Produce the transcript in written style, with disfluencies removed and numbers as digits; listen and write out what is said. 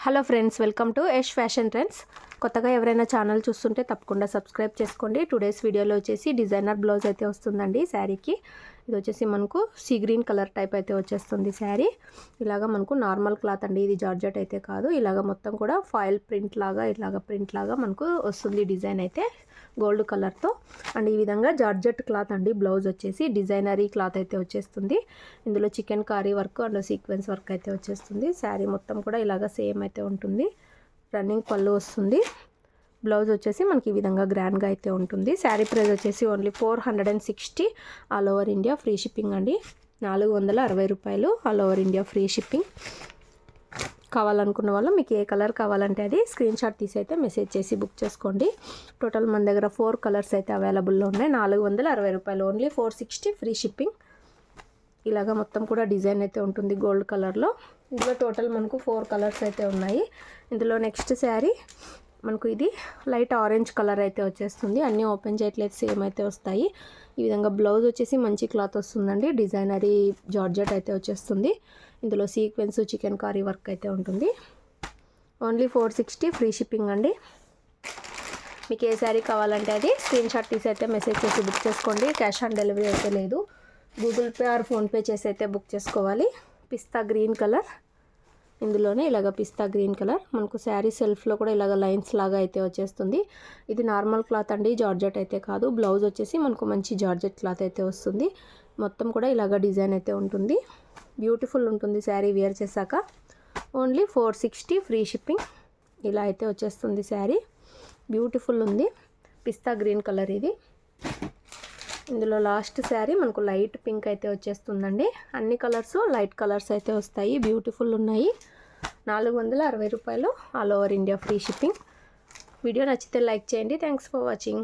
Hello friends, welcome to Yash fashion trends. కొత్తగా ఎవరైనా channel చూస్తుంటే తప్పకుండా సబ్స్క్రైబ్ చేసుకోండి. టుడేస్ వీడియోలో వచ్చేసి డిజైనర్ బ్లౌజ్ అయితే వస్తుందండి శారీకి. ఇది వచ్చేసి మనకు సీ గ్రీన్ కలర్ టైప్ అయితే వచ్చేస్తుంది శారీ. ఇలాగా మనకు నార్మల్ క్లాత్ అండి, ఇది జార్జెట్ అయితే కాదు. ఇలాగ మొత్తం కూడా ఫాయిల్ ప్రింట్ లాగా మనకు వస్తుంది డిజైన్ అయితే గోల్డ్ కలర్తో. అండ్ ఈ విధంగా జార్జెట్ క్లాత్ అండి. బ్లౌజ్ వచ్చేసి డిజైనరీ క్లాత్ అయితే వచ్చేస్తుంది. ఇందులో chikankari work and sequence work అయితే వచ్చేస్తుంది. శారీ మొత్తం కూడా ఇలాగ సేమ్ అయితే ఉంటుంది. రన్నింగ్ పళ్ళు వస్తుంది. బ్లౌజ్ వచ్చేసి మనకి ఈ విధంగా గ్రాండ్గా అయితే ఉంటుంది. శారీ ప్రైస్ వచ్చేసి only 460 all over India free shipping అండి. 460 రూపాయలు all over India free shipping. కావాలనుకున్న వాళ్ళు మీకు ఏ కలర్ కావాలంటే అది స్క్రీన్ షాట్ తీసి అయితే మెసేజ్ చేసి బుక్ చేసుకోండి. టోటల్ మన దగ్గర 4 కలర్స్ అయితే అవైలబుల్లో ఉన్నాయి. 460 రూపాయలు, ఓన్లీ 460 ఫ్రీ షిప్పింగ్. ఇలాగ మొత్తం కూడా డిజైన్ అయితే ఉంటుంది గోల్డ్ కలర్లో. ఇందులో టోటల్ మనకు 4 కలర్స్ అయితే ఉన్నాయి. ఇందులో నెక్స్ట్ శారీ మనకు ఇది లైట్ ఆరెంజ్ కలర్ అయితే వచ్చేస్తుంది. అన్నీ ఓపెన్ చేయట్లేదు, సేమ్ అయితే వస్తాయి. ఈ విధంగా బ్లౌజ్ వచ్చేసి మంచి క్లాత్ వస్తుందండి. డిజైనరీ జార్జెట్ అయితే వచ్చేస్తుంది. ఇందులో సీక్వెన్స్ చికెన్ కారీ వర్క్ అయితే ఉంటుంది. ఓన్లీ 460 ఫ్రీ షిప్పింగ్ అండి. మీకు ఏ శారీ కావాలంటే అది స్క్రీన్ షాట్ తీసి అయితే మెసేజ్ చేసి బుక్ చేసుకోండి. క్యాష్ ఆన్ డెలివరీ అయితే లేదు. గూగుల్ పే ఆర్ ఫోన్పే చేసి అయితే బుక్ చేసుకోవాలి. పిస్తా గ్రీన్ కలర్, ఇందులోనే ఇలాగ పిస్తా గ్రీన్ కలర్ మనకు శారీ సెల్ఫ్లో కూడా ఇలాగ లైన్స్ లాగా అయితే వచ్చేస్తుంది. ఇది నార్మల్ క్లాత్ అండి, జార్జెట్ అయితే కాదు. బ్లౌజ్ వచ్చేసి మనకు మంచి జార్జెట్ క్లాత్ అయితే వస్తుంది. మొత్తం కూడా ఇలాగ డిజైన్ అయితే ఉంటుంది. బ్యూటిఫుల్ ఉంటుంది శారీ వేర్ చేశాక. Only 460 free shipping. ఇలా అయితే వచ్చేస్తుంది శారీ. బ్యూటిఫుల్ ఉంది. పిస్తా గ్రీన్ కలర్ ఇది. ఇందులో లాస్ట్ శారీ మనకు లైట్ పింక్ అయితే వచ్చేస్తుందండి. అన్ని కలర్స్ లైట్ కలర్స్ అయితే వస్తాయి. బ్యూటిఫుల్ ఉన్నాయి. 460 రూపాయలు all over India free shipping. Video నచ్చితే లైక్ చేయండి. Thanks for watching.